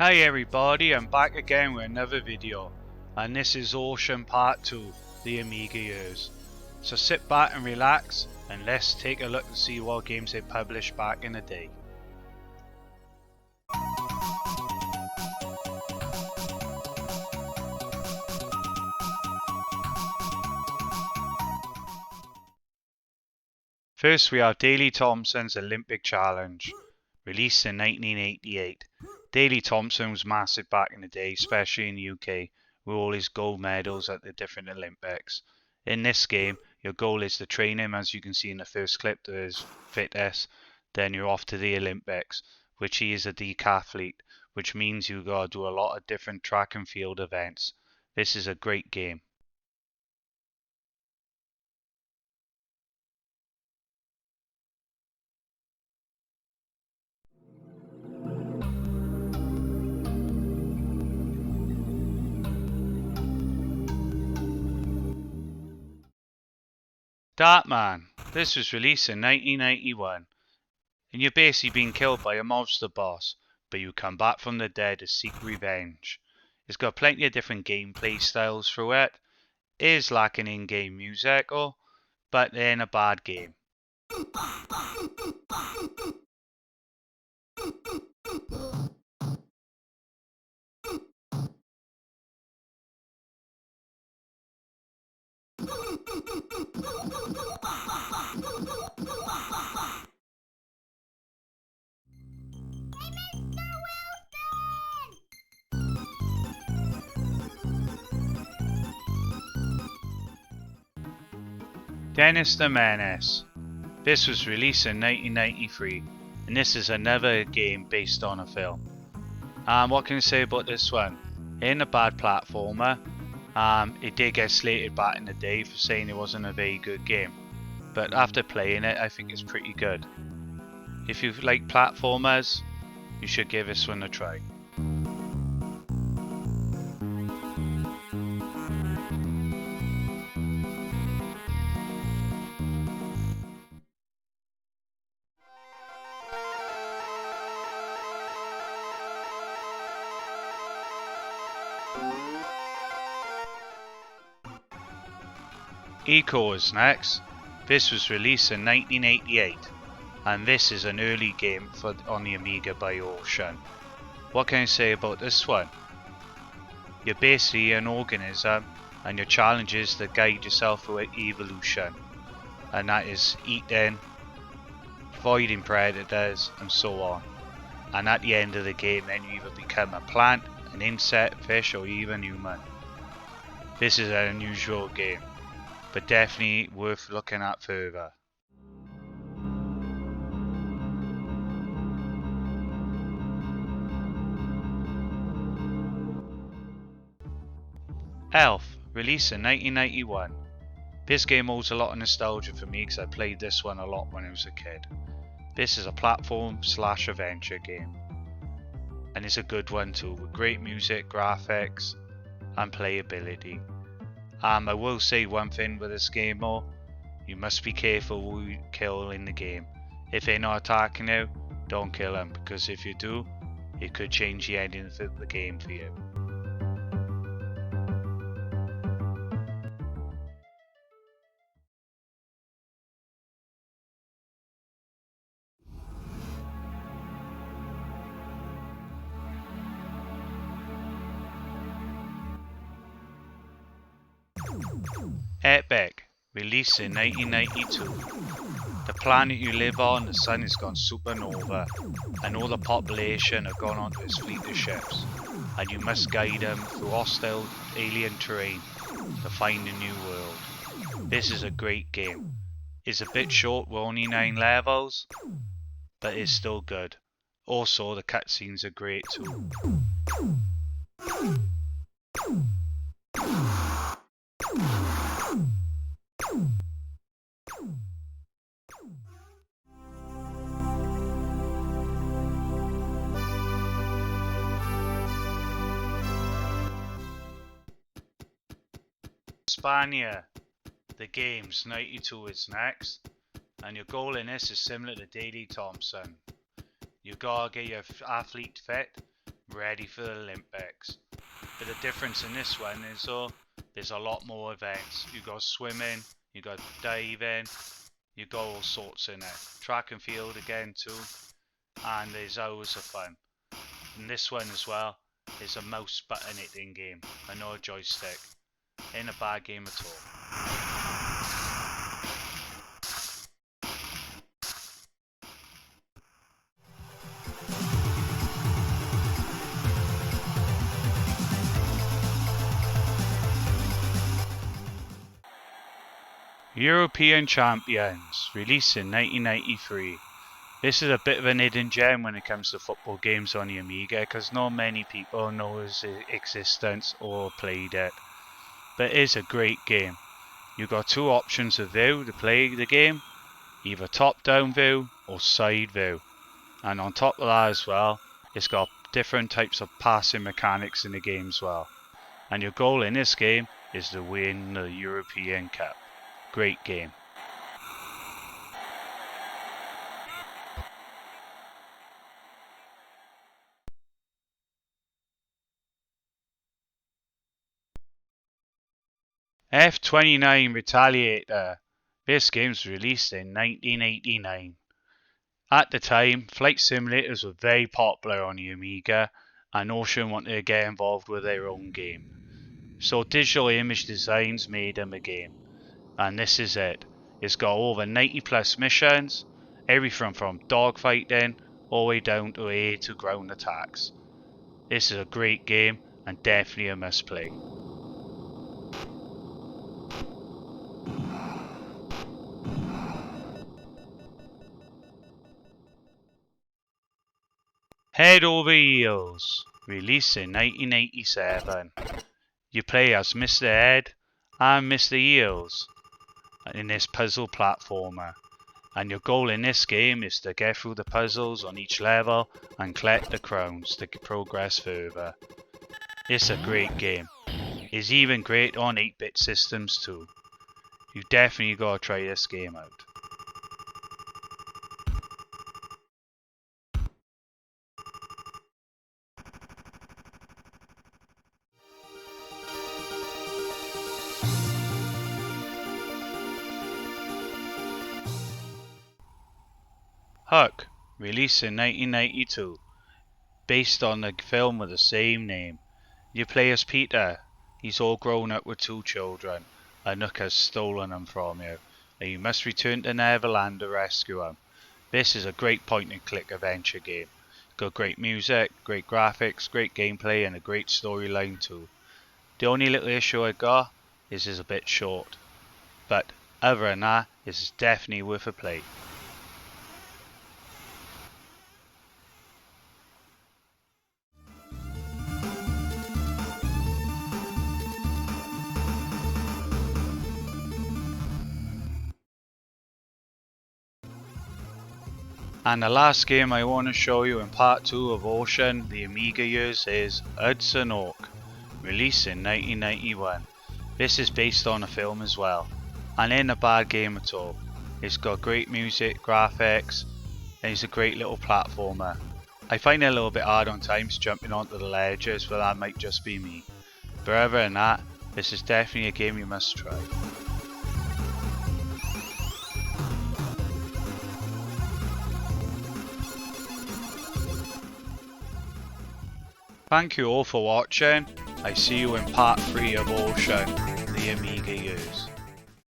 Hi everybody, I'm back again with another video, and this is Ocean Part 2, the Amiga years. So sit back and relax, and let's take a look and see what games they published back in the day. First we have Daley Thompson's Olympic Challenge, released in 1988. Daley Thompson was massive back in the day, especially in the UK, with all his gold medals at the different Olympics. In this game, your goal is to train him, as you can see in the first clip, to his fitness. Then you're off to the Olympics, which he is a decathlete, which means you gotta do a lot of different track and field events. This is a great game. Dartman. This was released in 1991, and you're basically being killed by a mobster boss, but you come back from the dead to seek revenge. It's got plenty of different gameplay styles through it. It is lacking in-game music, but they're in a bad game. Dennis the Menace. This was released in 1993, and this is another game based on a film. What can I say about this one? It ain't a bad platformer. It did get slated back in the day for saying it wasn't a very good game, but after playing it, I think it's pretty good. If you like platformers, you should give this one a try. Eco is next. This was released in 1988, and this is an early game on the Amiga by Ocean. What can I say about this one? You're basically an organism, and your challenge is to guide yourself through evolution, and that is eating, avoiding predators, and so on. And at the end of the game, then you either become a plant, an insect, fish, or even human. This is an unusual game, but definitely worth looking at further. Elf, released in 1991. This game holds a lot of nostalgia for me because I played this one a lot when I was a kid. This is a platform/adventure game, and it's a good one too, with great music, graphics, and playability. I will say one thing with this game though, you must be careful who you kill in the game. If they're not attacking you, don't kill them, because if you do, it could change the ending of the game for you. Airbag, released in 1992. The planet you live on, the sun has gone supernova, and all the population have gone onto its fleet of ships, and you must guide them through hostile alien terrain to find a new world. This is a great game. It's a bit short with only 9 levels, but it's still good. Also, the cutscenes are great too. Spania, the games, 92 is next, and your goal in this is similar to Daley Thompson. You gotta get your athlete fit, ready for the Olympics. But the difference in this one is there's a lot more events. You got swimming, you got diving, you got all sorts in it. Track and field again too, and there's hours of fun. And this one as well is a mouse button hitting game, and not a joystick. Ain't a bad game at all. European Champions, released in 1993. This is a bit of an hidden gem when it comes to football games on the Amiga, because not many people know its existence or played it. But it is a great game. You've got two options of view to play the game, either top-down view or side view. And on top of that as well, it's got different types of passing mechanics in the game as well. And your goal in this game is to win the European Cup. Great game. F-29 Retaliator. This game was released in 1989. At the time, flight simulators were very popular on the Amiga, and Ocean wanted to get involved with their own game. So Digital Image Designs made them a game. And this is it. It's got over 90 plus missions, everything from dogfighting all the way down to air to ground attacks. This is a great game and definitely a must play. Head Over Heels, released in 1987. You play as Mr. Head and Mr. Heels in this puzzle platformer, and your goal in this game is to get through the puzzles on each level and collect the crowns to progress further. It's a great game. It's even great on 8-bit systems too. You definitely gotta try this game out. Huck, released in 1992, based on the film with the same name. You play as Peter. He's all grown up with 2 children, and Huck has stolen them from you, and you must return to Neverland to rescue them. This is a great point-and-click adventure game. Got great music, great graphics, great gameplay, and a great storyline too. The only little issue I got is it's a bit short, but other than that, this is definitely worth a play. And the last game I want to show you in part 2 of Ocean, the Amiga years, is Erdsanork, released in 1991. This is based on a film as well, and ain't a bad game at all. It's got great music, graphics, and it's a great little platformer. I find it a little bit hard on times jumping onto the ledges, but that might just be me. But other than that, this is definitely a game you must try. Thank you all for watching. I see you in part 3 of Ocean, the Amiga years.